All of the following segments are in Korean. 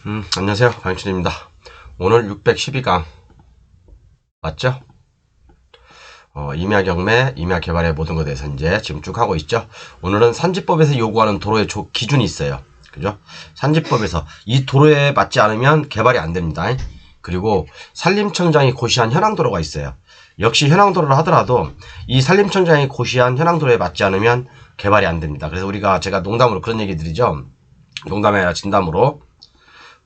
안녕하세요. 방춘입니다. 오늘 612강 맞죠? 임야 경매, 임야 개발의 모든 것에 대해서 이제 지금 쭉 하고 있죠. 오늘은 산지법에서 요구하는 도로의 기준이 있어요. 그죠? 산지법에서 이 도로에 맞지 않으면 개발이 안 됩니다. 그리고 산림청장이 고시한 현황도로가 있어요. 역시 현황도로를 하더라도 이 산림청장이 고시한 현황도로에 맞지 않으면 개발이 안 됩니다. 그래서 제가 농담으로 그런 얘기 드리죠. 농담이 아니라 진담으로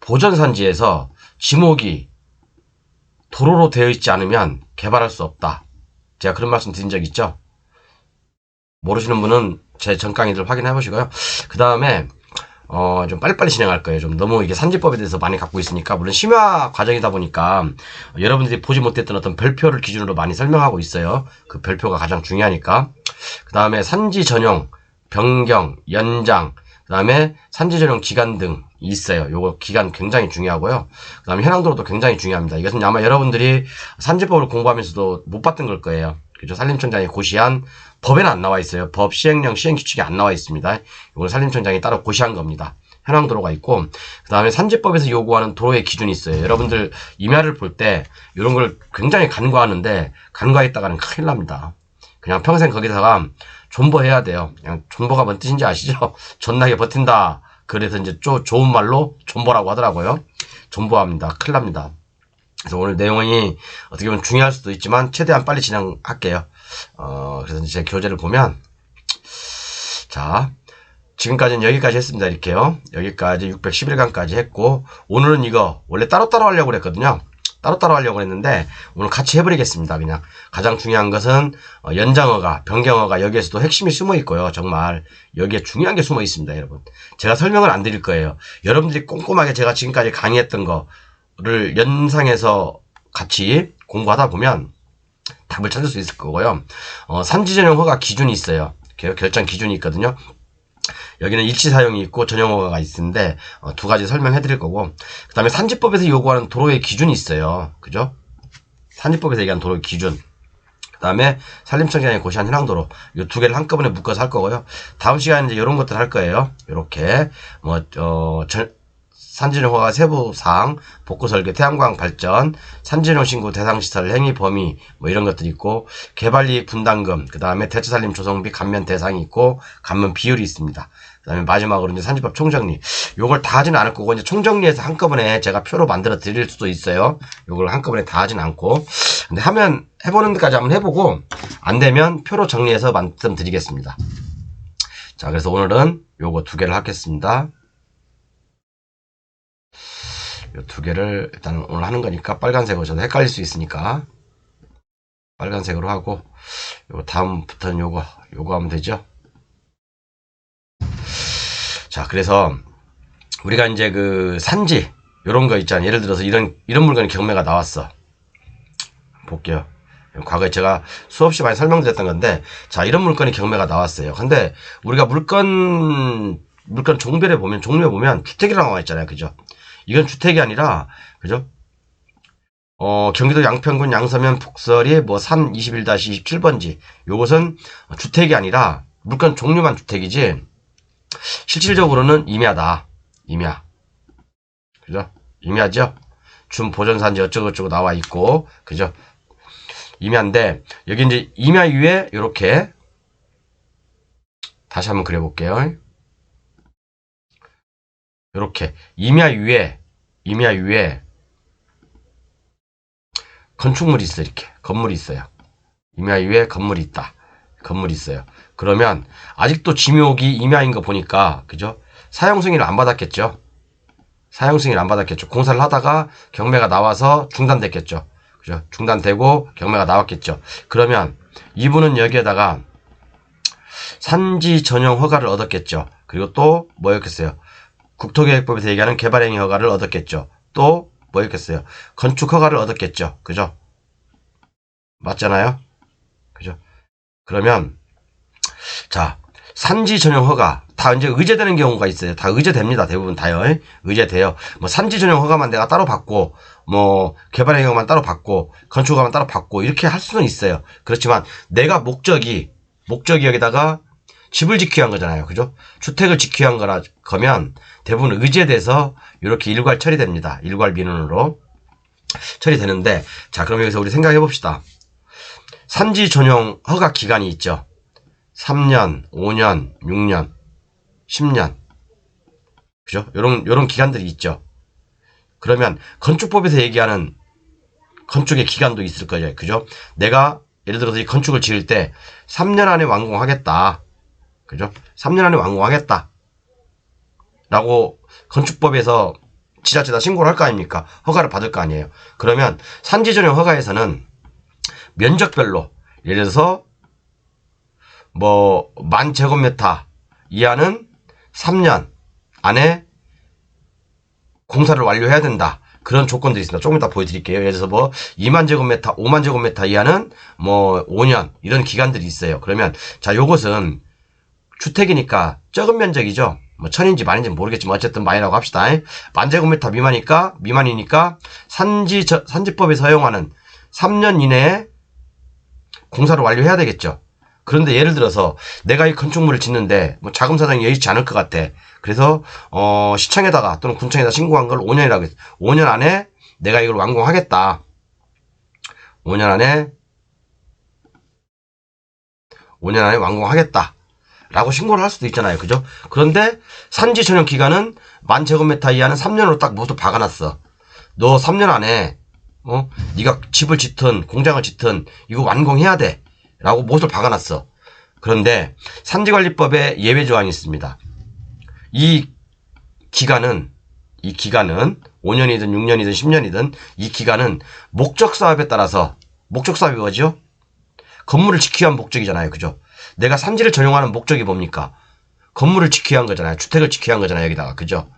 보전산지에서 지목이 도로로 되어 있지 않으면 개발할 수 없다. 제가 그런 말씀 드린 적 있죠? 모르시는 분은 제 전 강의들 확인해 보시고요. 그 다음에 좀 빨리빨리 진행할 거예요. 좀 너무 이게 산지법에 대해서 많이 갖고 있으니까, 물론 심화 과정이다 보니까 여러분들이 보지 못했던 어떤 별표를 기준으로 많이 설명하고 있어요. 그 별표가 가장 중요하니까. 그 다음에 산지 전용, 변경, 연장, 그 다음에 산지 전용 기간 등이 있어요. 요거 기간 굉장히 중요하고요. 그 다음에 현황도로도 굉장히 중요합니다. 이것은 아마 여러분들이 산지법을 공부하면서도 못 봤던 걸 거예요. 그죠? 산림청장이 고시한 법에는 안 나와 있어요. 법, 시행령, 시행규칙이 안 나와 있습니다. 이건 산림청장이 따로 고시한 겁니다. 현황도로가 있고, 그 다음에 산지법에서 요구하는 도로의 기준이 있어요. 여러분들 임야를 볼 때 이런 걸 굉장히 간과하는데, 간과했다가는 큰일 납니다. 그냥 평생 거기다가 존버해야 돼요. 그냥 존버가 뭔 뜻인지 아시죠? 존나게 버틴다. 그래서 이제 좋은 말로 존버라고 하더라고요. 존버합니다. 큰일 납니다. 그래서 오늘 내용이 어떻게 보면 중요할 수도 있지만 최대한 빨리 진행할게요. 그래서 제 교재를 보면, 자, 지금까지는 여기까지 했습니다. 이렇게요. 여기까지 611강까지 했고, 오늘은 이거 원래 따로따로 하려고 그랬거든요. 따로따로 하려고 했는데 오늘 같이 해버리겠습니다. 그냥 가장 중요한 것은 연장어가, 변경어가 여기에서도 핵심이 숨어 있고요. 정말 여기에 중요한 게 숨어 있습니다. 여러분, 제가 설명을 안 드릴 거예요. 여러분들이 꼼꼼하게 제가 지금까지 강의했던 거를 연상해서 같이 공부하다 보면 답을 찾을 수 있을 거고요. 산지 전용 허가 기준이 있어요. 결정 기준이 있거든요. 여기는 일치 사용이 있고 전용 허가가 있는데 두 가지 설명해 드릴 거고, 그 다음에 산지법에서 요구하는 도로의 기준이 있어요. 그죠? 산지법에서 얘기하는 도로의 기준, 그 다음에 산림청장이 고시한 현황도로, 이 두 개를 한꺼번에 묶어서 할 거고요. 다음 시간에 이제 이런 것들 할 거예요. 이렇게 산지전용 허가 세부사항, 복구설계, 태양광 발전, 산지전용 신고 대상시설 행위 범위, 뭐 이런 것들이 있고, 개발이익 분담금, 그 다음에 대체산림 조성비 감면 대상이 있고, 감면 비율이 있습니다. 그 다음에 마지막으로 이제 산지법 총정리. 요걸 다 하진 않을 거고, 이제 총정리해서 한꺼번에 제가 표로 만들어 드릴 수도 있어요. 요걸 한꺼번에 다 하진 않고. 근데 해보는 데까지 한번 해보고, 안 되면 표로 정리해서 말씀드리겠습니다. 자, 그래서 오늘은 요거 두 개를 하겠습니다. 이 두 개를 일단 오늘 하는 거니까 빨간색으로, 저도 헷갈릴 수 있으니까 빨간색으로 하고, 요 다음부터는 요거 하면 되죠. 자, 그래서 우리가 이제 그 산지 요런 거 있잖아요. 예를 들어서 이런 물건이 경매가 나왔어. 볼게요. 과거에 제가 수없이 많이 설명드렸던 건데, 자, 이런 물건이 경매가 나왔어요. 근데 우리가 물건 종류에 보면 주택이라고 나와 있잖아요. 그죠? 이건 주택이 아니라, 그죠? 경기도 양평군 양서면 북설이 산 21-27번지. 요것은 주택이 아니라 물건 종류만 주택이지, 실질적으로는 임야다. 임야. 그죠? 임야죠? 준보전산지 어쩌고저쩌고 나와 있고, 그죠? 임야인데, 여기 이제 임야 위에 요렇게, 다시 한번 그려볼게요. 요렇게 임야 위에 건축물이 있어. 이렇게 건물이 있어요. 임야 위에 건물이 있다. 건물이 있어요. 그러면 아직도 지목이 임야인 거 보니까, 그죠? 사용 승인을 안 받았겠죠. 공사를 하다가 경매가 나와서 중단됐겠죠. 그죠? 중단되고 경매가 나왔겠죠. 그러면 이분은 여기에다가 산지 전용 허가를 얻었겠죠. 그리고 또 뭐였겠어요? 국토계획법에서 얘기하는 개발행위 허가를 얻었겠죠. 또 뭐였겠어요? 건축 허가를 얻었겠죠. 그죠? 맞잖아요. 그죠? 그러면 자, 산지 전용 허가 다 이제 의제되는 경우가 있어요. 다 의제됩니다. 대부분 다요. 의제돼요. 산지 전용 허가만 내가 따로 받고, 개발행위 허가만 따로 받고, 건축 허가만 따로 받고, 이렇게 할 수는 있어요. 그렇지만 내가 목적이 여기다가 집을 짓기 위한 거잖아요. 그죠? 주택을 짓기 위한 거면 대부분 의제돼서 이렇게 일괄 처리됩니다. 일괄 민원으로 처리되는데, 자, 그럼 여기서 우리 생각해 봅시다. 산지 전용 허가 기간이 있죠. 3년, 5년, 6년, 10년. 그죠? 요런 기간들이 있죠. 그러면 건축법에서 얘기하는 건축의 기간도 있을 거죠. 그죠? 내가 예를 들어서 이 건축을 지을 때 3년 안에 완공하겠다. 그죠? 3년 안에 완공하겠다. 라고 건축법에서 지자체에다 신고를 할 거 아닙니까? 허가를 받을 거 아니에요. 그러면 산지 전용 허가에서는 면적별로 예를 들어서 뭐 10,000제곱미터 이하는 3년 안에 공사를 완료해야 된다. 그런 조건들이 있습니다. 조금 이따 보여드릴게요. 예를 들어서 뭐 20,000제곱미터, 50,000제곱미터 이하는 뭐 5년 이런 기간들이 있어요. 그러면 자, 요것은 주택이니까 적은 면적이죠. 뭐 1000인지 만인지 모르겠지만 어쨌든 만이라고 합시다. 10,000제곱미터 미만이니까 산지법에서 허용하는 3년 이내에 공사를 완료해야 되겠죠. 그런데 예를 들어서 내가 이 건축물을 짓는데 뭐 자금 사정이 여의치 않을 것 같아. 그래서 시청에다가 또는 군청에다 신고한 걸 5년이라고 했어. 5년 안에 내가 이걸 완공하겠다. 5년 안에 완공하겠다. 라고 신고를 할 수도 있잖아요. 그죠? 그런데 산지 전용 기간은 10,000제곱미터 이하는 3년으로 딱 모두 박아놨어. 너 3년 안에 네가 집을 짓든 공장을 짓든 이거 완공해야 돼. 라고 못을 박아놨어. 그런데 산지관리법에 예외 조항이 있습니다. 이 기간은 5년이든 6년이든 10년이든 이 기간은 목적사업에 따라서, 목적사업이 뭐죠? 건물을 지키기 위한 목적이잖아요. 그죠? 내가 산지를 전용하는 목적이 뭡니까? 건물을 지키기 위한 거잖아요. 주택을 지키기 위한 거잖아요. 여기다가. 그죠?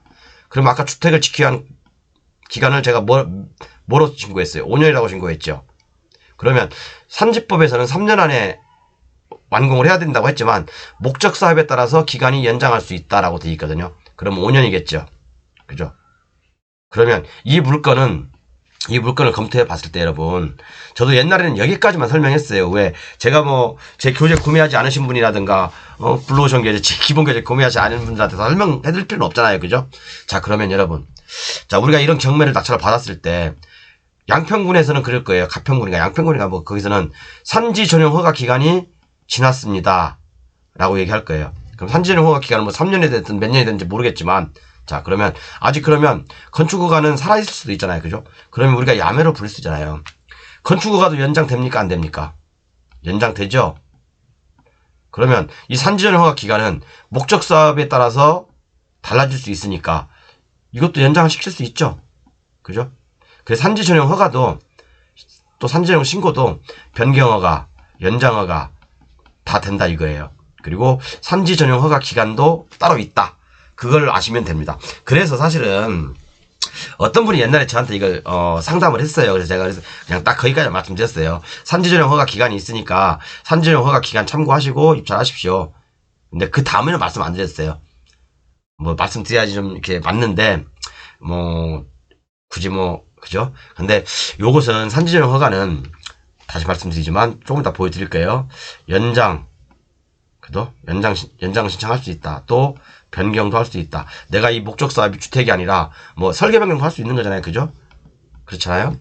그럼 아까 주택을 지키기 위한 기간을 제가 뭐로 신고했어요? 5년이라고 신고했죠. 그러면 산지법에서는 3년 안에 완공을 해야 된다고 했지만 목적 사업에 따라서 기간이 연장할 수 있다라고 되어 있거든요. 그럼 5년이겠죠. 그죠? 그러면 이 물건을 검토해 봤을 때 여러분, 저도 옛날에는 여기까지만 설명했어요. 왜 제가 뭐 제 교재 구매하지 않으신 분이라든가 블루오션 교재, 기본 교재 구매하지 않은 분들한테 설명해 드릴 필요는 없잖아요. 그죠? 자, 그러면 여러분, 자, 우리가 이런 경매를 낙찰을 받았을 때 양평군에서는 그럴 거예요. 가평군인가 양평군인가 뭐 거기서는 산지 전용 허가 기간이 지났습니다. 라고 얘기할 거예요. 그럼 산지 전용 허가 기간은 뭐 3년이 됐든 몇 년이 됐는지 모르겠지만, 자, 그러면 그러면 건축 허가는 살아있을 수도 있잖아요. 그죠? 그러면 우리가 야매로 부를 수 있잖아요. 건축 허가도 연장됩니까? 안 됩니까? 연장되죠? 그러면 이 산지 전용 허가 기간은 목적 사업에 따라서 달라질 수 있으니까 이것도 연장을 시킬 수 있죠. 그죠? 그래서 산지 전용 허가도 또 산지 전용 신고도 변경 허가, 연장 허가 다 된다 이거예요. 그리고 산지 전용 허가 기간도 따로 있다. 그걸 아시면 됩니다. 그래서 사실은 어떤 분이 옛날에 저한테 이걸 상담을 했어요. 그래서 제가 그냥 딱 거기까지 말씀드렸어요. 산지 전용 허가 기간이 있으니까 산지 전용 허가 기간 참고하시고 입찰하십시오. 근데 그 다음에는 말씀 안 드렸어요. 뭐 말씀드려야지 좀 이렇게 맞는데 뭐 굳이 뭐 그죠? 근데 요것은 산지 전용 허가는 다시 말씀드리지만 조금 이따 보여드릴게요. 연장 신청할 수 있다. 또 변경도 할 수 있다. 내가 이 목적 사업이 주택이 아니라 뭐 설계 변경도 할 수 있는 거잖아요. 그죠? 그렇잖아요.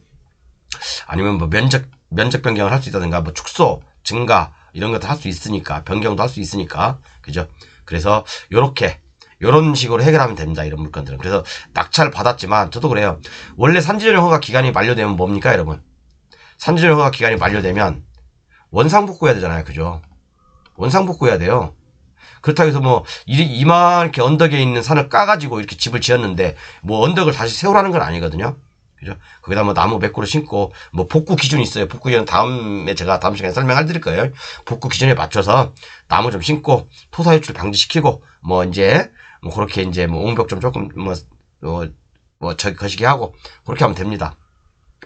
아니면 뭐 면적 변경을 할 수 있다든가 뭐 축소 증가 이런 것도 할 수 있으니까, 변경도 할 수 있으니까. 그죠? 그래서 요런 식으로 해결하면 됩니다. 이런 물건들은. 그래서 낙찰 받았지만 저도 그래요. 원래 산지 전용 허가 기간이 만료되면 뭡니까, 여러분? 산지 전용 허가 기간이 만료되면 원상복구해야 되잖아요. 그죠? 원상복구해야 돼요. 그렇다고 해서 뭐 이만하게 언덕에 있는 산을 까가지고 이렇게 집을 지었는데 뭐 언덕을 다시 세우라는 건 아니거든요. 그죠? 거기다 뭐 나무 몇 그루 심고 뭐 복구 기준이 있어요. 복구 기준은 제가 다음 시간에 설명할 드릴 거예요. 복구 기준에 맞춰서 나무 좀 심고 토사 유출 방지시키고 뭐 이제 뭐 그렇게 이제 뭐 옹벽 좀 조금 저기 거시기 하고 그렇게 하면 됩니다.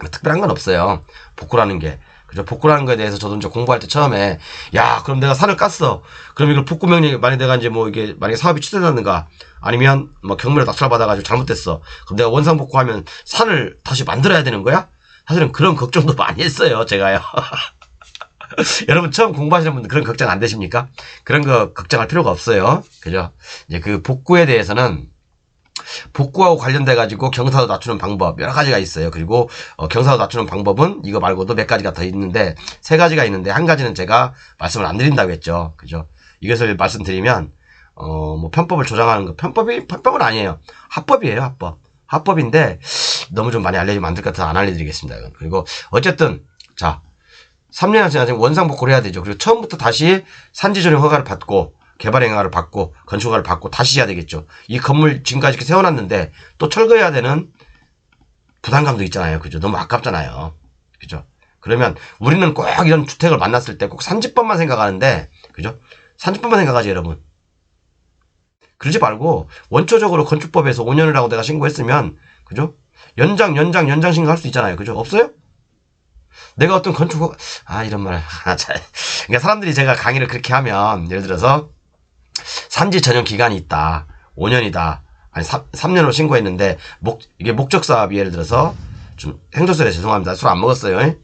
뭐 특별한 건 없어요. 복구라는 게. 그죠? 복구라는 거에 대해서 저도 이제 공부할 때 처음에, 야, 그럼 내가 산을 깠어. 그럼 이걸 복구 명령이, 만약에 내가 이제 뭐 이게, 만약에 사업이 취소된다든가, 아니면 뭐 경매로 낙찰 받아가지고 잘못됐어. 그럼 내가 원상 복구하면 산을 다시 만들어야 되는 거야? 사실은 그런 걱정도 많이 했어요, 제가요. 여러분 처음 공부하시는 분들 그런 걱정 안 되십니까? 그런 거 걱정할 필요가 없어요. 그죠? 이제 그 복구에 대해서는 복구하고 관련돼 가지고 경사도 낮추는 방법 여러 가지가 있어요. 그리고 경사도 낮추는 방법은 이거 말고도 몇 가지가 더 있는데 세 가지가 있는데 한 가지는 제가 말씀을 안 드린다고 했죠. 그죠? 이것을 말씀드리면 뭐 편법을 조장하는 거 편법은 아니에요. 합법이에요. 합법인데 너무 좀 많이 알려주면 안 될 것 같아서 안 알려드리겠습니다. 이건. 그리고 어쨌든 자 3년 지나면 원상복구를 해야 되죠. 그리고 처음부터 다시 산지 전용 허가를 받고 개발 행가를 받고 건축 허가를 받고 다시 해야 되겠죠. 이 건물 지금까지 이렇게 세워놨는데 또 철거해야 되는 부담감도 있잖아요. 그죠? 너무 아깝잖아요. 그죠? 그러면 우리는 꼭 이런 주택을 만났을 때 꼭 산지법만 생각하는데 그죠? 산지법만 생각하지 여러분. 그러지 말고 원초적으로 건축법에서 5년이라고 내가 신고했으면 그죠? 연장 신고할 수 있잖아요. 그죠? 없어요? 내가 어떤 건축 이런 말 그러니까 사람들이 제가 강의를 그렇게 하면 예를 들어서 산지 전용 기간이 있다. 5년이다. 아니 3년으로 신고했는데 이게 목적 사업이 예를 들어서 좀 행조설에 죄송합니다. 술 안 먹었어요.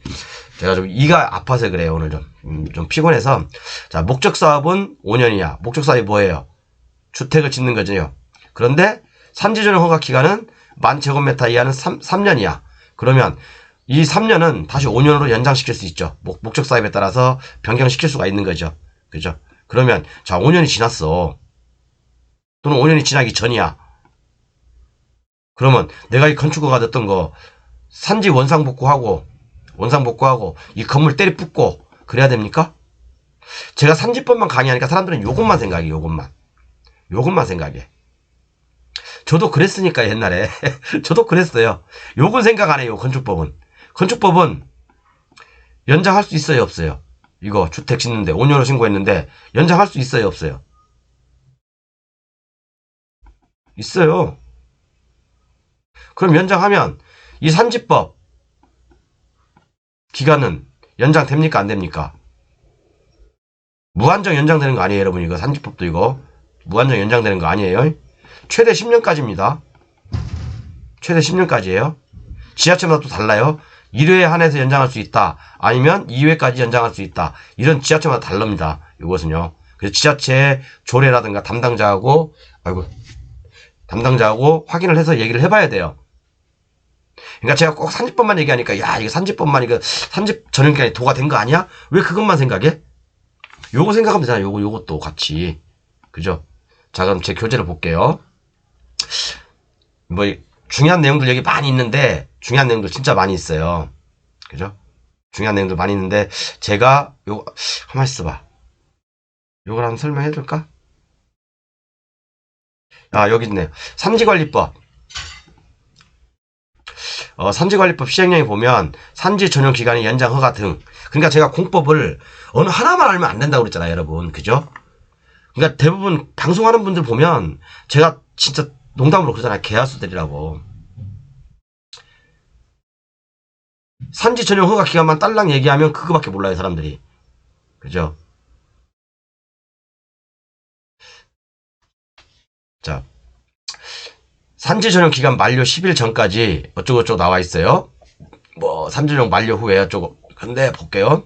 제가 좀 이가 아파서 그래요. 오늘 좀 피곤해서. 자, 목적 사업은 5년이야. 목적 사업이 뭐예요? 주택을 짓는 거죠. 그런데 산지 전용 허가 기간은 10,000제곱미터 이하는 3년이야. 그러면 이 3년은 다시 5년으로 연장시킬 수 있죠. 목적 사업에 따라서 변경시킬 수가 있는 거죠. 그죠? 그러면 자 5년이 지났어. 또는 5년이 지나기 전이야. 그러면 내가 이 건축허가 됐던 거 산지 원상복구하고 이 건물 때리 붓고 그래야 됩니까? 제가 산지법만 강의하니까 사람들은 요것만 생각해. 요것만 생각해. 저도 그랬으니까 옛날에 저도 그랬어요. 요건 생각 안 해요. 건축법은 연장할 수 있어요 없어요? 이거 주택 짓는데 5년으로 신고했는데 연장할 수 있어요 없어요? 있어요. 그럼 연장하면 이 산지법 기간은 연장됩니까 안 됩니까? 무한정 연장되는 거 아니에요 여러분. 이거 산지법도 이거 무한정 연장되는 거 아니에요. 최대 10년까지입니다. 최대 10년까지예요. 지자체마다 또 달라요. 1회에 한해서 연장할 수 있다. 아니면 2회까지 연장할 수 있다. 이런 지자체마다 다릅니다. 이것은요. 그래서 지자체 조례라든가 담당자하고 확인을 해서 얘기를 해봐야 돼요. 그러니까 제가 꼭 산지법만 얘기하니까 야 이거 산지법만 이거 산지 전용기간이 도가 된 거 아니야? 왜 그것만 생각해? 요거 생각하면 되잖아요. 요것도 같이. 그죠? 자 그럼 제 교재를 볼게요. 뭐 중요한 내용들 여기 많이 있는데 중요한 내용들 진짜 많이 있어요. 그죠? 중요한 내용들 많이 있는데 제가 요거 가만 있어봐. 요걸 한번 설명해 줄까? 여기 있네요. 산지관리법. 산지관리법 시행령에 보면 산지 전용 기간의 연장 허가 등. 그러니까 제가 공법을 어느 하나만 알면 안 된다고 그랬잖아요, 여러분. 그죠? 그러니까 대부분 방송하는 분들 보면 제가 진짜 농담으로 그러잖아요. 개화수들이라고. 산지 전용 허가 기간만 딸랑 얘기하면 그거밖에 몰라요, 사람들이. 그죠? 자, 산지 전용 기간 만료 10일 전까지 어쩌고저쩌고 나와 있어요. 뭐 산지 전용 만료 후에 어쩌고. 근데 볼게요.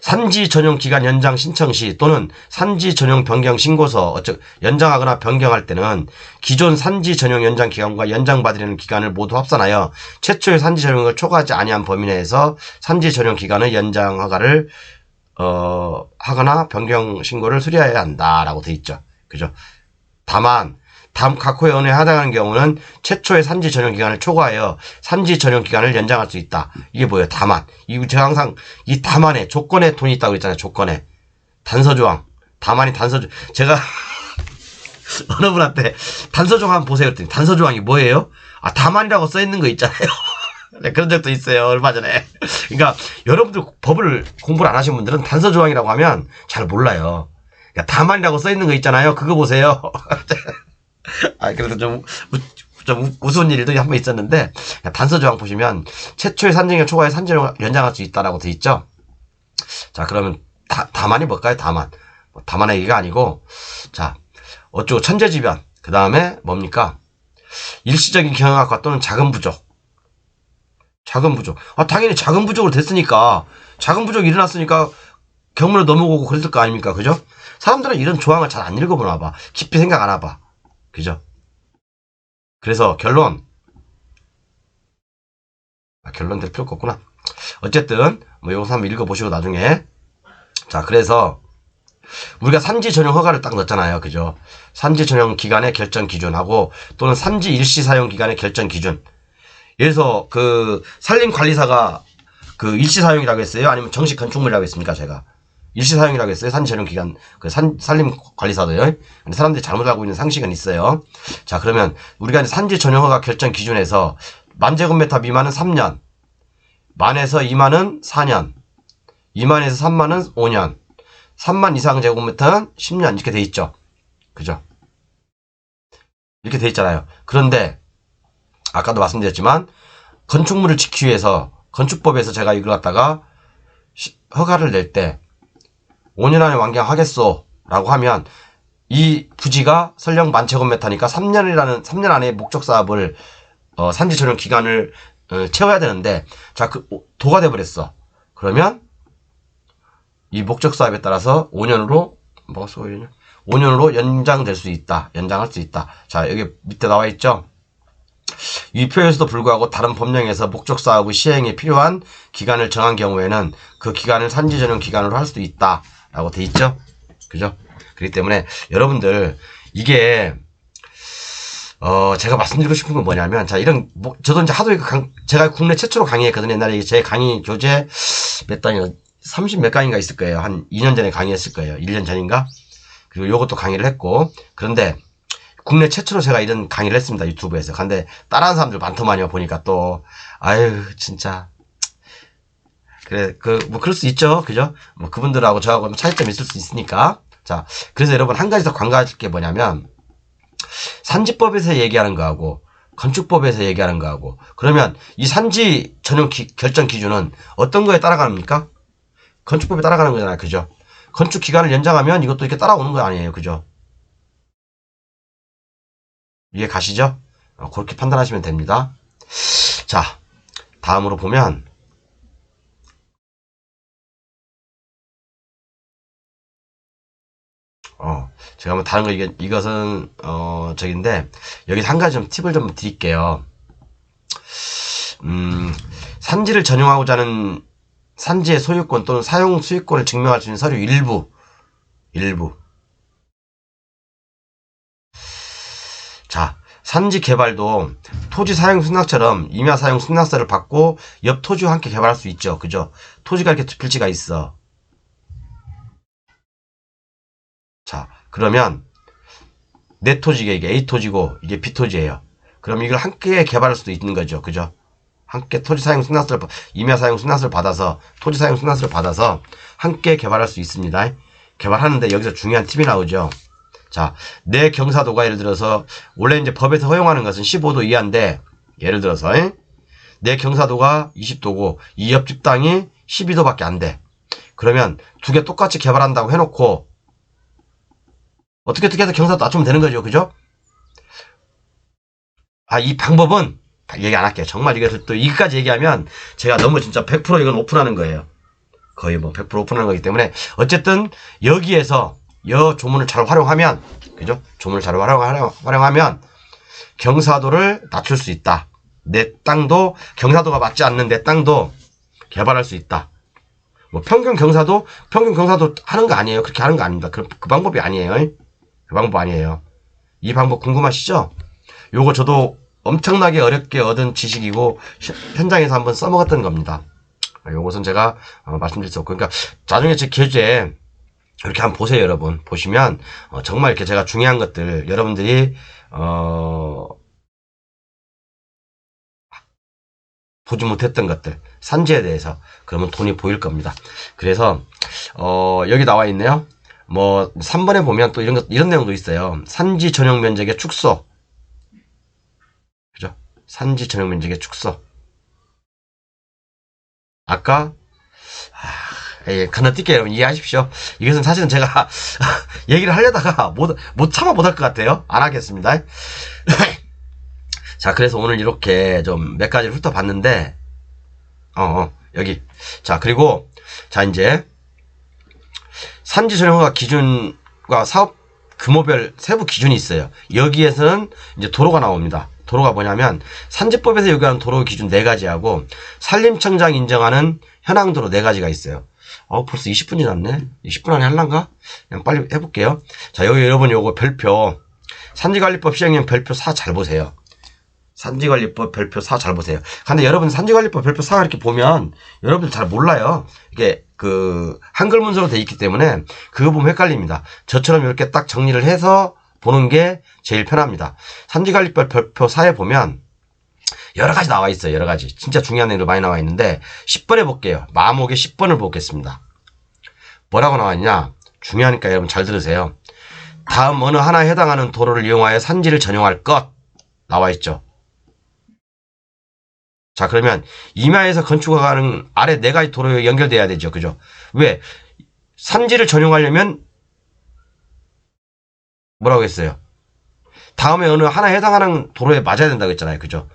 산지 전용 기간 연장 신청 시 또는 산지 전용 변경 신고서 연장하거나 변경할 때는 기존 산지 전용 연장 기간과 연장받으려는 기간을 모두 합산하여 최초의 산지 전용을 초과하지 아니한 범위 내에서 산지 전용 기간의 연장 허가를 하거나 변경 신고를 수리해야 한다라고 돼 있죠. 그죠? 다만 각 호연에 해당하는 경우는 최초의 산지 전용 기간을 초과하여 산지 전용 기간을 연장할 수 있다. 이게 뭐예요? 다만. 제가 항상 이 다만에 조건에 돈이 있다고 그랬잖아요. 조건에. 단서조항. 다만이 단서조항. 제가 어느 분한테 단서조항 한번 보세요. 그랬더니 단서조항이 뭐예요? 다만이라고 써있는 거 있잖아요. 네, 그런 적도 있어요. 얼마 전에. 그러니까 여러분들 법을 공부를 안 하신 분들은 단서조항이라고 하면 잘 몰라요. 그러니까 다만이라고 써있는 거 있잖아요. 그거 보세요. 그래도 좀 우스운 일도 한 번 있었는데, 단서조항 보시면, 최초의 산지기간 초과에 산지를 연장할 수 있다라고 돼 있죠? 자, 그러면, 다만이 뭘까요? 다만. 다만의 얘기가 아니고, 자, 어쩌고 천재지변. 그 다음에 뭡니까? 일시적인 경영학과 또는 작은 부족. 당연히 작은 부족으로 됐으니까, 작은 부족이 일어났으니까, 경문을 넘어오고 그랬을 거 아닙니까? 그죠? 사람들은 이런 조항을 잘 안 읽어보나 봐. 깊이 생각 안 해봐. 그죠? 그래서 결론 될 필요가 없구나. 어쨌든 뭐 요거 한번 읽어보시고 나중에. 자, 그래서 우리가 산지 전용 허가를 딱 넣었잖아요. 그죠? 산지 전용 기간의 결정 기준하고 또는 산지 일시 사용 기간의 결정 기준. 예를 들어서 그 산림관리사가 그 일시 사용이라고 했어요? 아니면 정식 건축물이라고 했습니까? 제가 일시 사용이라고 했어요. 산지 전용 기간 그 산림관리사도요. 근데 사람들이 잘못 알고 있는 상식은 있어요. 자, 그러면 우리가 이제 산지 전용 허가 결정 기준에서 만제곱미터 미만은 3년, 만에서 2만은 4년, 2만에서 3만은 5년, 3만 이상 제곱미터는 10년 이렇게 돼 있죠. 그죠? 이렇게 돼 있잖아요. 그런데 아까도 말씀드렸지만 건축물을 지키기 위해서 건축법에서 제가 이걸 갖다가 허가를 낼 때 5년 안에 완공하겠소 라고 하면 이 부지가 설령 만제곱미터니까 3년 안에 목적 사업을 산지 전용 기간을 채워야 되는데, 자, 그 도가 돼 버렸어. 그러면 이 목적 사업에 따라서 5년으로 5년으로 연장될 수 있다. 연장할 수 있다. 자, 여기 밑에 나와 있죠. 이 표에서도 불구하고 다른 법령에서 목적 사업의 시행에 필요한 기간을 정한 경우에는 그 기간을 산지 전용 기간으로 할 수도 있다. 라고 돼 있죠. 그죠? 그렇기 때문에 여러분들 이게 제가 말씀드리고 싶은 건 뭐냐면, 자, 저도 이제 하도 제가 국내 최초로 강의했거든요. 옛날에 제 강의 교재 몇 단인가, 30 몇 강인가 있을 거예요. 한 2년 전에 강의했을 거예요. 1년 전인가? 그리고 요것도 강의를 했고, 그런데 국내 최초로 제가 이런 강의를 했습니다. 유튜브에서. 근데 따라하는 사람들 많더만요. 보니까 또, 아유, 진짜. 그래, 뭐, 그럴 수 있죠. 그죠? 뭐, 그분들하고 저하고 차이점이 있을 수 있으니까. 자, 그래서 여러분 한 가지 더 관가하실 게 뭐냐면, 산지법에서 얘기하는 거하고 건축법에서 얘기하는 거하고, 그러면 이 산지 전용 결정 기준은 어떤 거에 따라가는 겁니까? 건축법에 따라가는 거잖아요. 그죠? 건축 기간을 연장하면 이것도 이렇게 따라오는 거 아니에요. 그죠? 이해 가시죠? 그렇게 판단하시면 됩니다. 자, 다음으로 보면 제가 뭐 다른 거 이것은 저긴데, 여기서 한 가지 좀 팁을 좀 드릴게요. 산지를 전용하고자 하는 산지의 소유권 또는 사용 수익권을 증명할 수 있는 서류 일부. 자, 산지 개발도 토지 사용 승낙처럼 임야 사용 승낙서를 받고 옆 토지와 함께 개발할 수 있죠. 그죠? 토지가 이렇게 두 필지가 있어. 자, 그러면 내 토지가 이게 A 토지고 이게 B 토지예요. 그럼 이걸 함께 개발할 수도 있는 거죠. 그죠? 함께 토지 사용 승낙서를, 임야 사용 승낙서를 받아서, 토지 사용 승낙서를 받아서 함께 개발할 수 있습니다. 개발하는데 여기서 중요한 팁이 나오죠. 자, 내 경사도가 예를 들어서 원래 이제 법에서 허용하는 것은 15도 이하인데, 예를 들어서 내 경사도가 20도고 이 옆집 땅이 12도밖에 안 돼. 그러면 두 개 똑같이 개발한다고 해놓고 어떻게 해서 경사도 낮추면 되는 거죠. 그죠? 이 방법은 얘기 안 할게요. 정말 이것을 또 이까지 얘기하면 제가 너무 진짜 100% 이건 오픈하는 거예요. 거의 뭐 100% 오픈하는 거기 때문에, 어쨌든 여기에서 여 조문을 잘 활용하면, 그죠? 조문을 잘 활용하면 경사도를 낮출 수 있다. 내 땅도 경사도가 맞지 않는 내 땅도 개발할 수 있다. 뭐 평균 경사도 하는 거 아니에요. 그렇게 하는 거 아닙니다. 그 방법이 아니에요. 그 방법 아니에요. 이 방법 궁금하시죠? 요거 저도 엄청나게 어렵게 얻은 지식이고 현장에서 한번 써먹었던 겁니다. 요것은 제가 말씀드릴 수 없고, 그러니까 나중에 제 교재 이렇게 한번 보세요. 여러분 보시면 정말 이렇게 제가 중요한 것들, 여러분들이 보지 못했던 것들, 산지에 대해서, 그러면 돈이 보일 겁니다. 그래서 여기 나와 있네요. 뭐 3번에 보면 또 이런 내용도 있어요. 산지 전용 면적의 축소. 그죠? 산지 전용 면적의 축소. 아까 건너뛸게요. 여러분 이해하십시오. 이것은 사실은 제가 얘기를 하려다가 못 참아 못할 것 같아요. 안 하겠습니다. 자, 그래서 오늘 이렇게 좀 몇 가지를 훑어봤는데, 여기. 자, 그리고, 자, 이제, 산지 전용허가 기준과 사업 규모별 세부 기준이 있어요. 여기에서는 이제 도로가 나옵니다. 도로가 뭐냐면 산지법에서 요구하는 도로 기준 4가지하고 산림청장이 인정하는 현황도로 4가지가 있어요. 벌써 20분 지났네. 10분 안에 할란가? 그냥 빨리 해볼게요. 자, 여기 여러분 요거 별표 산지관리법 시행령 별표 4 잘 보세요. 산지관리법 별표 4 잘 보세요. 근데 여러분 산지관리법 별표 4 이렇게 보면 여러분들 잘 몰라요. 이게 한글 문서로 돼 있기 때문에 그거 보면 헷갈립니다. 저처럼 이렇게 딱 정리를 해서 보는 게 제일 편합니다. 산지관리법 별표 4에 보면 여러 가지 나와 있어요. 여러 가지. 진짜 중요한 내용들 많이 나와 있는데 10번에 볼게요. 마목의 10번을 보겠습니다. 뭐라고 나와 있냐? 중요하니까 여러분 잘 들으세요. 다음 어느 하나에 해당하는 도로를 이용하여 산지를 전용할 것 나와 있죠. 자, 그러면 임야에서 건축하는 아래 4가지 도로에 연결돼야 되죠. 그죠? 왜? 산지를 전용하려면 뭐라고 했어요? 다음에 어느 하나에 해당하는 도로에 맞아야 된다고 했잖아요. 그죠?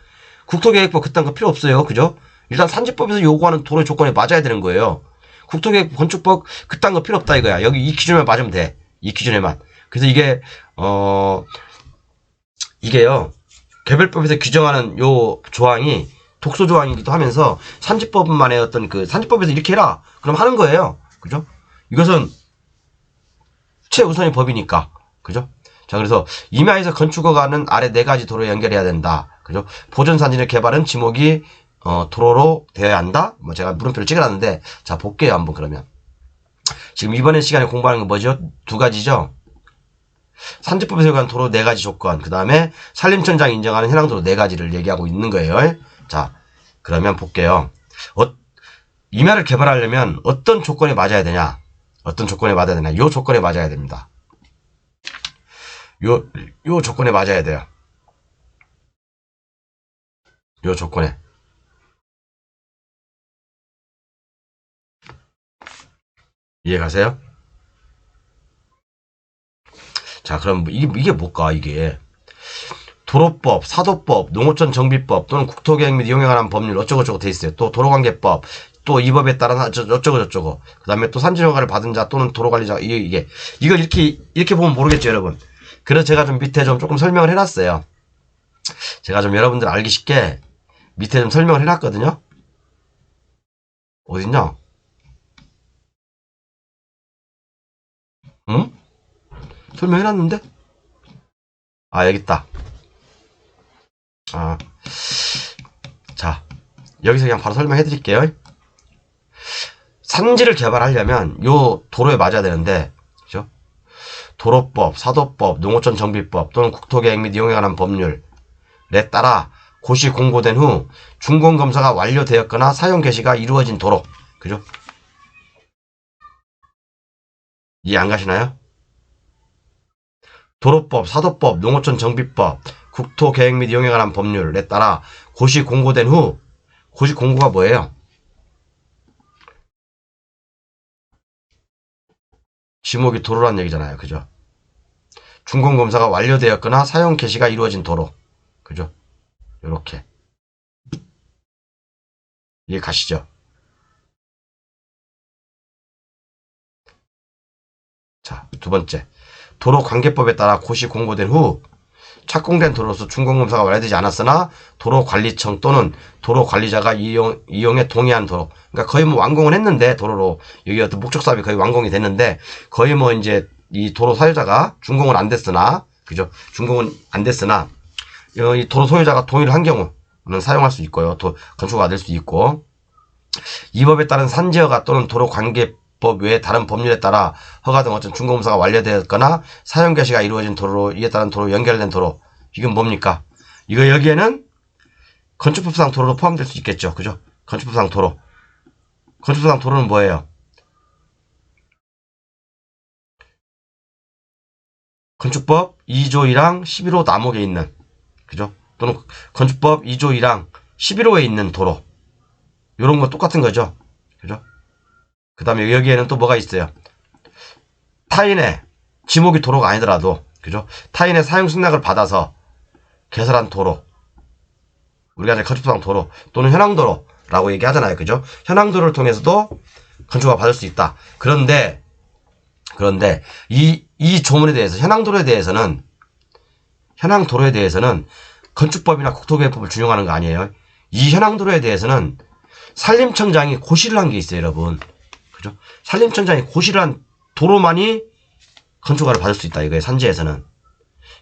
국토계획법 그딴 거 필요 없어요. 그죠? 일단 산지법에서 요구하는 도로의 조건에 맞아야 되는 거예요. 국토계획 건축법 그딴 거 필요 없다 이거야. 여기 이 기준에만 맞으면 돼. 이 기준에만. 그래서 이게요. 개별법에서 규정하는 요 조항이 독소 조항이기도 하면서 산지법만의 어떤 산지법에서 이렇게 해라. 그럼 하는 거예요. 그죠? 이것은 최우선의 법이니까. 그죠? 자, 그래서 임야에서 건축허가는 아래 4가지 도로에 연결해야 된다. 그죠? 보존산지의 개발은 지목이 도로로 되어야 한다. 제가 물음표를 찍어놨는데 자, 볼게요. 한번 그러면. 지금 이번에 시간에 공부하는 건 뭐죠? 2가지죠? 산지법에서 요구하는 도로 4가지 조건, 그 다음에 산림청장이 인정하는 현황도로 4가지를 얘기하고 있는 거예요. 자, 그러면 볼게요. 임야를 개발하려면 어떤 조건에 맞아야 되냐? 어떤 조건에 맞아야 되냐? 요 조건에 맞아야 됩니다. 요 조건에 맞아야 돼요. 요 조건에. 이해가세요? 자, 그럼 이게 뭘까, 이게. 도로법, 사도법, 농어촌 정비법 또는 국토계획 및 이용에 관한 법률 어쩌고저쩌고 돼 있어요. 또 도로관계법, 또 이 법에 따라 어쩌고저쩌고. 그 다음에 또 산지허가를 받은 자 또는 도로관리자, 이걸 이렇게 보면 모르겠죠, 여러분. 그래서 제가 좀 밑에 조금 설명을 해놨어요. 제가 좀 여러분들 알기 쉽게 밑에 좀 설명을 해놨거든요. 어딨냐? 응? 설명해놨는데? 여기 있다. 자, 여기서 그냥 바로 설명해 드릴게요. 산지를 개발하려면 요 도로에 맞아야 되는데, 그죠? 도로법, 사도법, 농어촌 정비법 또는 국토계획 및 이용에 관한 법률에 따라 고시 공고된 후 준공검사가 완료되었거나 사용 개시가 이루어진 도로. 그죠? 이해 안 가시나요? 도로법, 사도법, 농어촌 정비법, 국토계획 및 이용에 관한 법률에 따라 고시 공고된 후, 고시 공고가 뭐예요? 지목이 도로란 얘기잖아요. 그죠? 준공검사가 완료되었거나 사용 개시가 이루어진 도로. 그죠? 요렇게. 이해 가시죠? 자, 2번째. 도로관계법에 따라 고시 공고된 후 착공된 도로로서 준공검사가 완료되지 않았으나 도로관리청 또는 도로관리자가 이용에 동의한 도로. 그러니까 거의 완공을 했는데 도로로 여기 어떤 목적 사업이 거의 완공이 됐는데 거의 이제 이 도로 사유자가 준공은 안 됐으나 그죠? 준공은 안 됐으나 이 도로 소유자가 동의를 한 경우는 사용할 수 있고요. 건축허가 될 수 있고 이 법에 따른 산지허가 또는 도로관계법 외에 다른 법률에 따라 허가 등 어떤 준공검사가 완료되었거나 사용 개시가 이루어진 도로로 이에 따른 도로 연결된 도로. 이건 뭡니까? 이거 여기에는 건축법상 도로로 포함될 수 있겠죠. 그죠? 건축법상 도로. 건축법상 도로는 뭐예요? 건축법 2조 1항 11호 남목에 있는, 그죠? 또는 건축법 2조 1항 11호에 있는 도로. 요런 거 똑같은 거죠. 그죠? 그 다음에 여기에는 또 뭐가 있어요? 타인의 지목이 도로가 아니더라도, 그죠? 타인의 사용 승낙을 받아서 개설한 도로. 우리가 이제 건축상 도로 또는 현황도로라고 얘기하잖아요. 그죠? 현황도로를 통해서도 건축허가 받을 수 있다. 그런데 이 조문에 대해서 현황도로에 대해서는 건축법이나 국토계획법을 준용하는 거 아니에요. 이 현황도로에 대해서는 산림청장이 고시를 한 게 있어요, 여러분. 그죠? 산림청장이 고시를 한 도로만이 건축허가를 받을 수 있다, 이거예요, 산지에서는.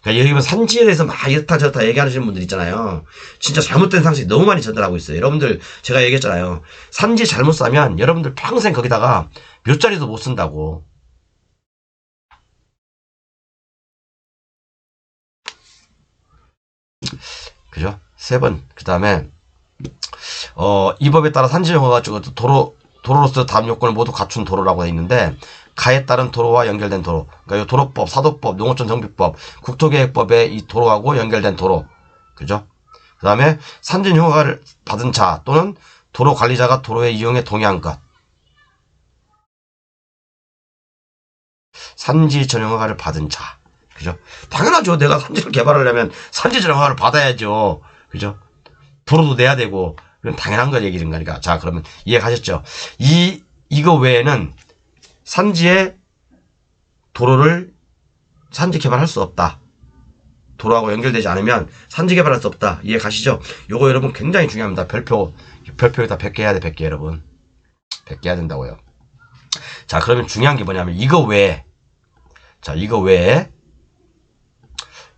그러니까 여기 보면 산지에 대해서 막 이렇다 저렇다 얘기하시는 분들 있잖아요. 진짜 잘못된 상식 너무 많이 전달하고 있어요. 여러분들, 제가 얘기했잖아요. 산지 잘못 사면 여러분들 평생 거기다가 몇 자리도 못 쓴다고. 그죠? 3번. 그 다음에, 이 법에 따라 산지정화가 도로로서 다음 요건을 모두 갖춘 도로라고 되어 있는데, 가에 따른 도로와 연결된 도로. 그러니까 이 도로법, 사도법, 농어촌 정비법, 국토계획법에 이 도로하고 연결된 도로. 그죠? 그 다음에 산지정화를 받은 자 또는 도로 관리자가 도로의 이용에 동의한 것. 산지 전용허가를 받은 자. 그죠? 당연하죠. 내가 산지를 개발하려면 산지 전용허가를 받아야죠. 그죠? 도로도 내야 되고, 그건 당연한 거 얘기는 거니까. 자, 그러면 이해 가셨죠? 이거 외에는 산지에 도로를 산지 개발할 수 없다. 도로하고 연결되지 않으면 산지 개발할 수 없다. 이해 가시죠? 요거 여러분 굉장히 중요합니다. 별표에다 100개 해야 돼, 100개 여러분. 100개 해야 된다고요. 자, 그러면 중요한 게 뭐냐면 이거 외에, 자, 이거 외에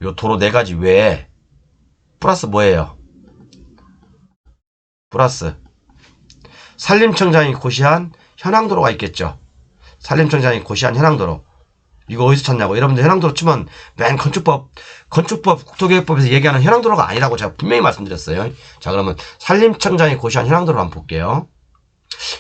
요 도로 4가지 외에 플러스 뭐예요? 플러스 산림청장이 고시한 현황도로가 있겠죠. 산림청장이 고시한 현황도로. 이거 어디서 찾냐고. 여러분들 현황도로 치면 맨 건축법, 국토계획법에서 얘기하는 현황도로가 아니라고 제가 분명히 말씀드렸어요. 자, 그러면 산림청장이 고시한 현황도로 한번 볼게요.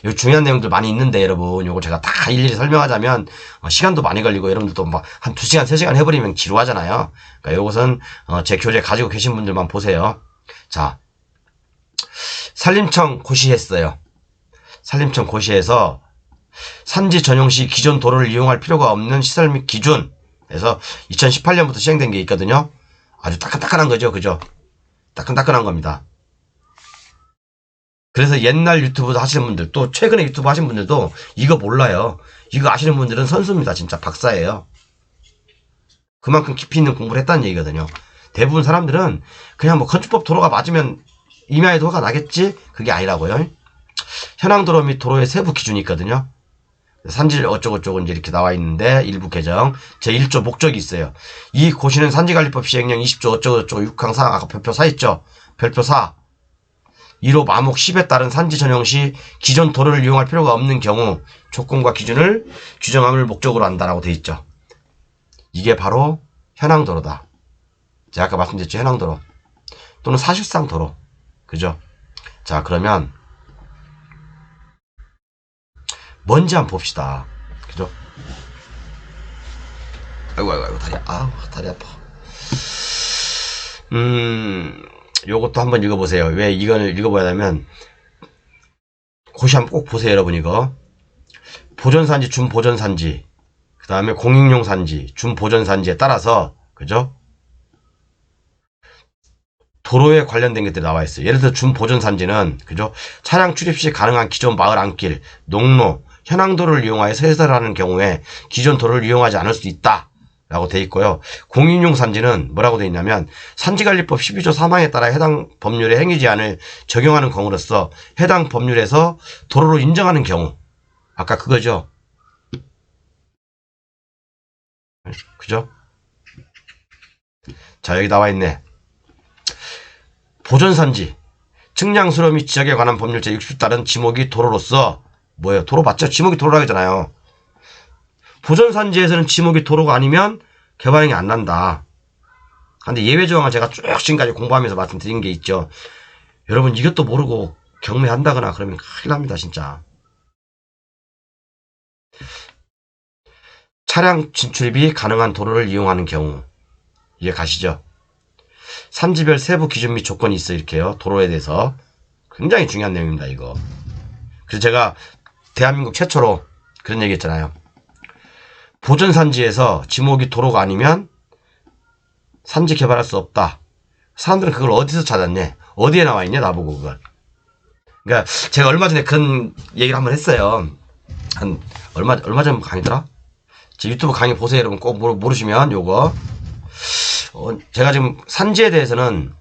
요 중요한 내용들 많이 있는데 여러분, 요거 제가 다 일일이 설명하자면 시간도 많이 걸리고 여러분들도 막 한 2시간, 3시간 해버리면 지루하잖아요. 그러니까 요것은 제 교재 가지고 계신 분들만 보세요. 자, 산림청 고시했어요. 산림청 고시해서 산지 전용 시 기존 도로를 이용할 필요가 없는 시설 및 기준에서 2018년부터 시행된 게 있거든요. 아주 따끈따끈한 거죠. 그죠? 따끈따끈한 겁니다. 그래서 옛날 유튜브 하시는 분들, 또 최근에 유튜브 하시는 분들도 이거 몰라요. 이거 아시는 분들은 선수입니다. 진짜 박사예요. 그만큼 깊이 있는 공부를 했다는 얘기거든요. 대부분 사람들은 그냥 뭐 건축법 도로가 맞으면 임야에도 허가 나겠지? 그게 아니라고요. 현황도로 및 도로의 세부 기준이 있거든요. 산지를 어쩌고저쩌고 이제 이렇게 나와 있는데 일부 개정 제1조 목적이 있어요. 이 고시는 산지관리법 시행령 20조 어쩌고저쩌고 6항 4 아까 별표 4 있죠. 별표 4 1호 마목 10에 따른 산지 전용 시 기존 도로를 이용할 필요가 없는 경우 조건과 기준을 규정함을 목적으로 한다라고 돼 있죠. 이게 바로 현황도로다. 제가 아까 말씀드렸죠. 현황도로 또는 사실상 도로. 그죠? 자, 그러면 뭔지 한번 봅시다. 그죠? 아이고, 다리 아파. 요것도 한번 읽어보세요. 왜 이걸 읽어봐야 하면, 고시 한번 꼭 보세요, 여러분, 이거. 보존산지, 준보존산지, 그 다음에 공익용 산지, 준보존산지에 따라서, 그죠? 도로에 관련된 것들이 나와 있어요. 예를 들어 준보존산지는, 그죠? 차량 출입 시 가능한 기존 마을 안길, 농로, 현황도로를 이용하여 세설하는 경우에 기존 도로를 이용하지 않을 수 있다. 라고 돼 있고요. 공인용 산지는 뭐라고 돼 있냐면 산지관리법 12조 3항에 따라 해당 법률의 행위 제한을 적용하는 경우로서 해당 법률에서 도로로 인정하는 경우. 아까 그거죠. 그죠? 자, 여기 나와 있네. 보존산지. 측량수로 및 지역에 관한 법률 제60 따른 지목이 도로로서 뭐예요? 도로 맞죠? 지목이 도로라고 했잖아요. 보존산지에서는 지목이 도로가 아니면 개발행위 안 난다. 근데 예외 조항을 제가 쭉 지금까지 공부하면서 말씀드린 게 있죠. 여러분 이것도 모르고 경매한다거나 그러면 큰일 납니다. 진짜. 차량 진출입이 가능한 도로를 이용하는 경우. 이해 가시죠? 산지별 세부 기준 및 조건이 있어 이렇게요. 도로에 대해서. 굉장히 중요한 내용입니다. 이거. 그래서 제가 대한민국 최초로 그런 얘기 했잖아요. 보존산지에서 지목이 도로가 아니면 산지 개발할 수 없다. 사람들은 그걸 어디서 찾았냐? 어디에 나와 있냐? 나보고 그걸. 그러니까 제가 얼마 전에 그런 얘기를 한번 했어요. 한 얼마 전 강의더라? 제 유튜브 강의 보세요. 여러분 꼭 모르시면 요거. 제가 지금 산지에 대해서는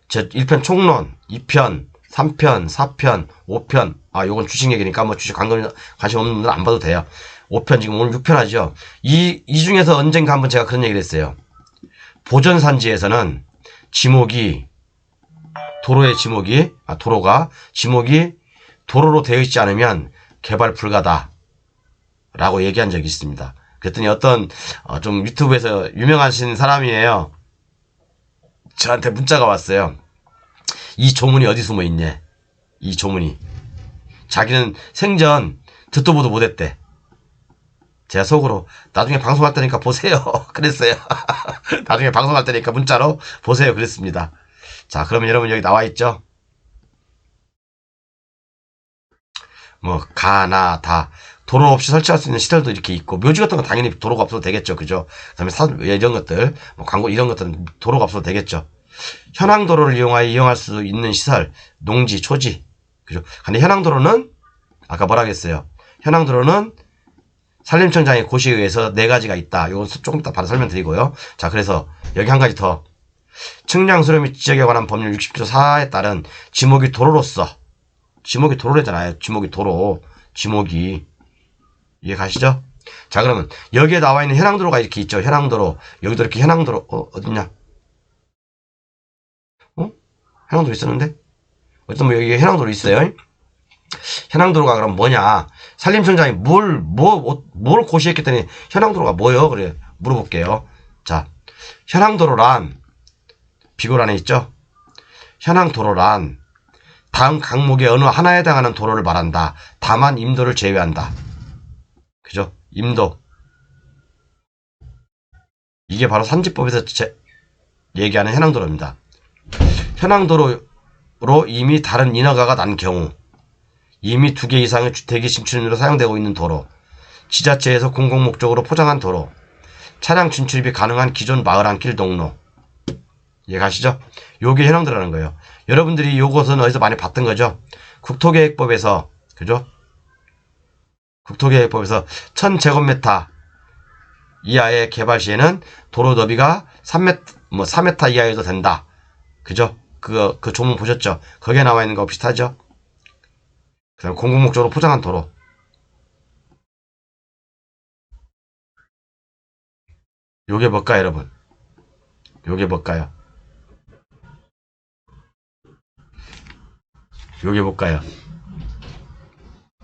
제 1편 총론, 2편, 3편, 4편, 5편. 아, 요건 주식 얘기니까 뭐 주식 관심 없는 분들은 안 봐도 돼요. 5편, 지금 오늘 6편 하죠. 이 중에서 언젠가 한번 제가 그런 얘기를 했어요. 보전산지에서는 도로가 지목이 도로로 되어 있지 않으면 개발 불가다. 라고 얘기한 적이 있습니다. 그랬더니 어떤, 좀 유튜브에서 유명하신 사람이에요. 저한테 문자가 왔어요. 이 조문이 어디 숨어 있냐? 이 조문이. 자기는 생전 듣도 보도 못했대. 제가 속으로 나중에 방송할 때니까 보세요. 그랬어요. 나중에 방송할 때니까 문자로 보세요. 그랬습니다. 자, 그러면 여러분 여기 나와 있죠? 뭐 가나다 도로 없이 설치할 수 있는 시설도 이렇게 있고, 묘지 같은 건 당연히 도로가 없어도 되겠죠. 그죠? 그 다음에 이런 것들, 뭐 광고 이런 것들은 도로가 없어도 되겠죠. 현황도로를 이용할 수 있는 시설, 농지, 초지. 그죠? 근데 현황도로는, 아까 뭐라 했어요? 현황도로는 산림청장의 고시에 의해서 4가지가 있다. 이건 조금 이따 바로 설명드리고요. 자, 그래서 여기 한 가지 더. 측량 수료 및 지적에 관한 법률 60조 4에 따른 지목이 도로로서, 지목이 도로래잖아요. 지목이 도로, 지목이. 이해 가시죠? 자, 그러면 여기에 나와 있는 현황도로가 이렇게 있죠. 현황도로. 여기도 이렇게 현황도로, 어딨냐? 현황도로 있었는데? 어쨌든 뭐 여기 현황도로 있어요. 현황도로가 그럼 뭐냐? 산림청장이 뭘 고시했기 때문에 현황도로가 뭐요? 그래, 물어볼게요. 자, 현황도로란, 비고란에 있죠? 현황도로란 다음 강목의 어느 하나에 해당하는 도로를 말한다. 다만 임도를 제외한다. 그죠? 임도. 이게 바로 산지법에서 얘기하는 현황도로입니다. 현황도로로 이미 다른 인허가가 난 경우, 이미 2개 이상의 주택이 진출로 사용되고 있는 도로, 지자체에서 공공목적으로 포장한 도로, 차량 진출입이 가능한 기존 마을 안길 동로. 이해가시죠? 요게 현황도로라는 거예요. 여러분들이 요것은 어디서 많이 봤던 거죠? 국토계획법에서, 그죠? 국토계획법에서 1000제곱미터 이하의 개발 시에는 도로 너비가 4m 이하여도 된다. 그죠? 그 조문 보셨죠? 거기에 나와 있는 거 비슷하죠? 그 다음 공공목적으로 포장한 도로. 요게 뭘까요, 여러분? 요게 뭘까요? 요게 뭘까요?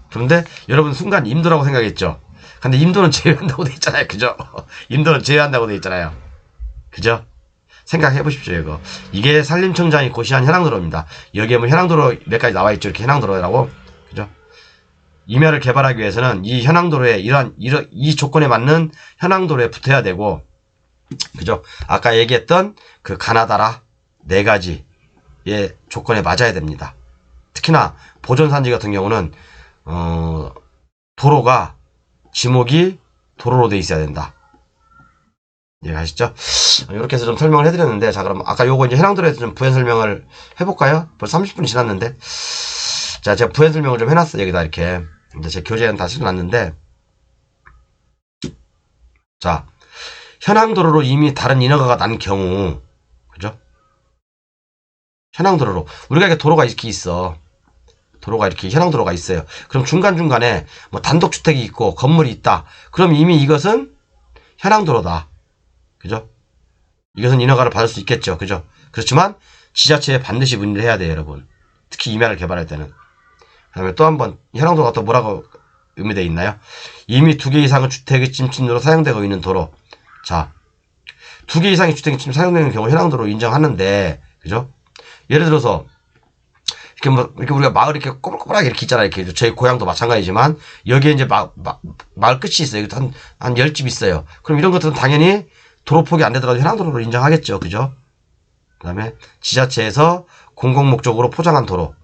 그런데 여러분 순간 임도라고 생각했죠? 근데 임도는 제외한다고 돼 있잖아요. 그죠? 임도는 제외한다고 돼 있잖아요. 그죠? 생각해 보십시오, 이거. 이게 산림청장이 고시한 현황도로입니다. 여기에 뭐 현황도로 몇 가지 나와 있죠. 이렇게 현황도로라고. 그죠? 임야를 개발하기 위해서는 이 현황도로에 이 조건에 맞는 현황도로에 붙어야 되고, 그죠? 아까 얘기했던 그 가나다라 4가지의 조건에 맞아야 됩니다. 특히나 보존산지 같은 경우는 도로가 지목이 도로로 돼 있어야 된다. 이해가시죠? 이렇게 해서 좀 설명을 해드렸는데, 자, 그럼 아까 요거 이제 현황도로에서 좀 부연 설명을 해볼까요? 벌써 30분이 지났는데. 자, 제가 부연 설명을 좀 해놨어요. 여기다 이렇게. 이제 제 교재는 다 실어놨는데. 자, 현황도로로 이미 다른 인허가가 난 경우, 그죠? 현황도로로. 우리가 이렇게 도로가 이렇게 있어. 도로가 이렇게 현황도로가 있어요. 그럼 중간중간에 뭐 단독주택이 있고 건물이 있다. 그럼 이미 이것은 현황도로다. 그죠? 이것은 인허가를 받을 수 있겠죠. 그죠? 그렇지만 지자체에 반드시 문의를 해야 돼요, 여러분. 특히 임야를 개발할 때는. 그 다음에 또 한번 현황도로가 또 뭐라고 의미되어 있나요? 이미 2개 이상의 주택의 침진으로 사용되고 있는 도로. 자, 2개 이상의 주택이 지금 사용되는 경우 현황도로 인정하는데, 그죠? 예를 들어서 이렇게 우리가 마을 이렇게 꼬불꼬불하게 이렇게 있잖아요. 이렇게 저희 고향도 마찬가지지만 여기에 이제 마을 끝이 있어요. 여기 한 10집 있어요. 그럼 이런 것들은 당연히 도로폭이 안 되더라도 현황도로로 인정하겠죠. 그죠? 그 다음에 지자체에서 공공목적으로 포장한 도로.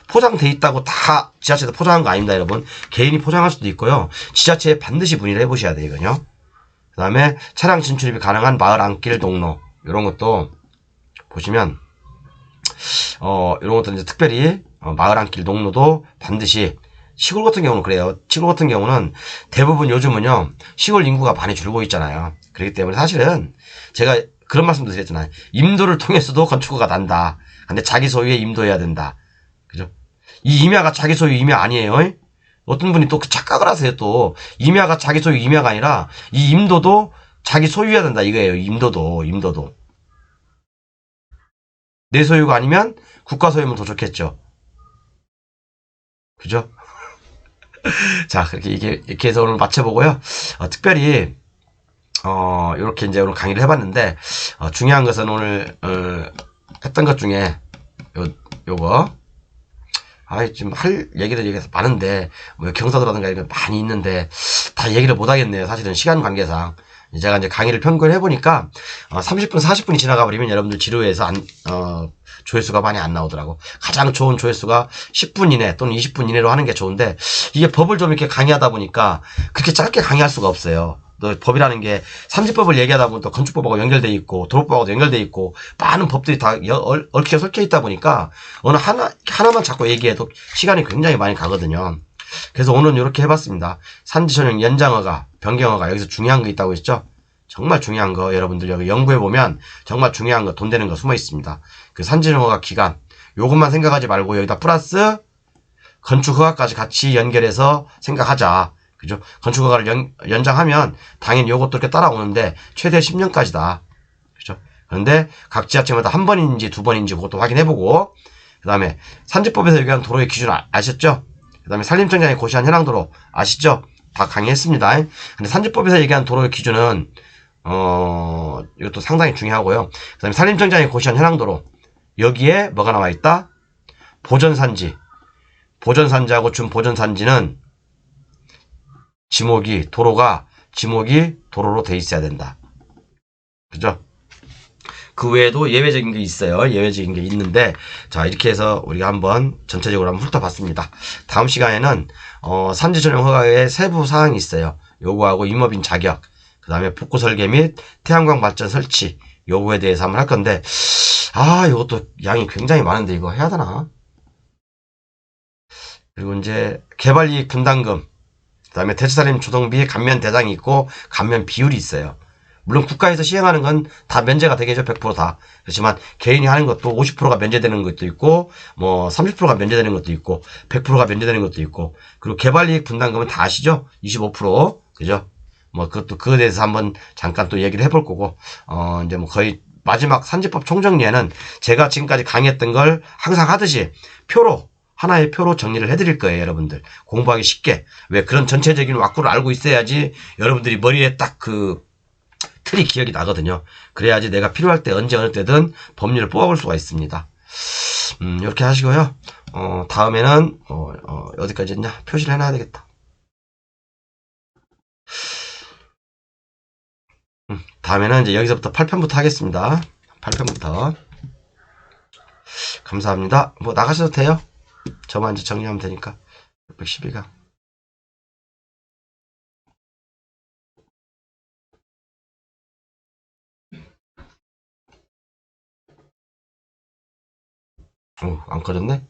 포장돼 있다고 다 지자체에서 포장한 거 아닙니다, 여러분. 개인이 포장할 수도 있고요. 지자체에 반드시 문의를 해보셔야 돼요, 이건요. 그 다음에 차량 진출입이 가능한 마을 안길 동로. 이런 것도 보시면 이런 것도 이제 특별히 마을 안길 동로도 반드시, 시골 같은 경우는 그래요. 시골 같은 경우는 대부분 요즘은요 시골 인구가 많이 줄고 있잖아요. 그렇기 때문에 사실은 제가 그런 말씀도 드렸잖아요. 임도를 통해서도 건축허가 난다. 근데 자기 소유에 임도해야 된다. 그죠? 이 임야가 자기 소유 임야 아니에요. 어떤 분이 또 그 착각을 하세요. 또 임야가 자기 소유 임야가 아니라 이 임도도 자기 소유해야 된다 이거예요. 임도도 내 소유가 아니면 국가 소유면 더 좋겠죠. 그죠? 자, 그렇게 이렇게 해서 오늘 마쳐보고요. 특별히 이렇게 이제 오늘 강의를 해봤는데 중요한 것은 오늘 했던 것 중에 요거 지금 할 얘기도 얘기해서 많은데 뭐 경사도라든가 이런 많이 있는데 다 얘기를 못 하겠네요. 사실은 시간 관계상. 제가 이제 강의를 평균해 보니까 30분 40분이 지나가 버리면 여러분들 지루해서 조회수가 많이 안 나오더라고. 가장 좋은 조회수가 10분 이내 또는 20분 이내로 하는 게 좋은데 이게 법을 좀 이렇게 강의하다 보니까 그렇게 짧게 강의할 수가 없어요. 또 법이라는 게 산지법을 얘기하다 보면 또 건축법하고 연결돼 있고 도로법하고 연결돼 있고 많은 법들이 다 얽혀 설켜 있다 보니까 어느 하나만 자꾸 얘기해도 시간이 굉장히 많이 가거든요. 그래서 오늘은 이렇게 해봤습니다. 산지전용 연장허가, 변경허가 여기서 중요한 거 있다고 했죠? 정말 중요한 거 여러분들 여기 연구해보면 정말 중요한 거 돈 되는 거 숨어 있습니다. 그 산지전용허가 기간 요것만 생각하지 말고 여기다 플러스 건축허가까지 같이 연결해서 생각하자. 그죠? 건축허가를 연장하면 당연히 요것도 이렇게 따라오는데 최대 10년까지다. 그죠? 그런데 각 지자체마다 한 번인지 두 번인지 그것도 확인해보고 그 다음에 산지법에서 얘기한 도로의 기준 아셨죠? 그 다음에 산림청장이 고시한 현황도로 아시죠? 다 강의했습니다. 근데 산지법에서 얘기한 도로의 기준은 이것도 상당히 중요하고요. 그 다음에 산림청장이 고시한 현황도로 여기에 뭐가 나와 있다? 보전산지. 보전산지하고 준보전산지는 도로가 지목이 도로로 돼 있어야 된다. 그죠? 그 외에도 예외적인 게 있어요. 예외적인 게 있는데 자 이렇게 해서 우리가 한번 전체적으로 한번 훑어봤습니다. 다음 시간에는 산지전용 허가의 세부 사항이 있어요. 요거하고 임업인 자격, 그 다음에 복구 설계 및 태양광 발전 설치 요거에 대해서 한번 할 건데 요것도 양이 굉장히 많은데 이거 해야 되나? 그리고 이제 개발이익 분담금, 그 다음에 대체살림 조성비 감면 대상이 있고 감면 비율이 있어요. 물론 국가에서 시행하는 건 다 면제가 되겠죠. 100% 다. 그렇지만 개인이 하는 것도 50%가 면제되는 것도 있고 뭐 30%가 면제되는 것도 있고 100%가 면제되는 것도 있고 그리고 개발이익 분담금은 다 아시죠? 25%. 그죠? 뭐 그것도 그거에 대해서 한번 잠깐 또 얘기를 해볼 거고 이제 뭐 거의 마지막 산지법 총정리에는 제가 지금까지 강의했던 걸 항상 하듯이 하나의 표로 정리를 해드릴 거예요, 여러분들. 공부하기 쉽게. 왜 그런 전체적인 왁구를 알고 있어야지 여러분들이 머리에 딱 틀이 기억이 나거든요. 그래야지 내가 필요할 때 언제 어느 때든 법률을 뽑아볼 수가 있습니다. 이렇게 하시고요. 다음에는 어디까지 했냐? 표시를 해놔야 되겠다. 다음에는 이제 여기서부터 8편부터 하겠습니다. 8편부터. 감사합니다. 뭐 나가셔도 돼요. 저만 이제 정리하면 되니까. 612가. 안 꺼졌네?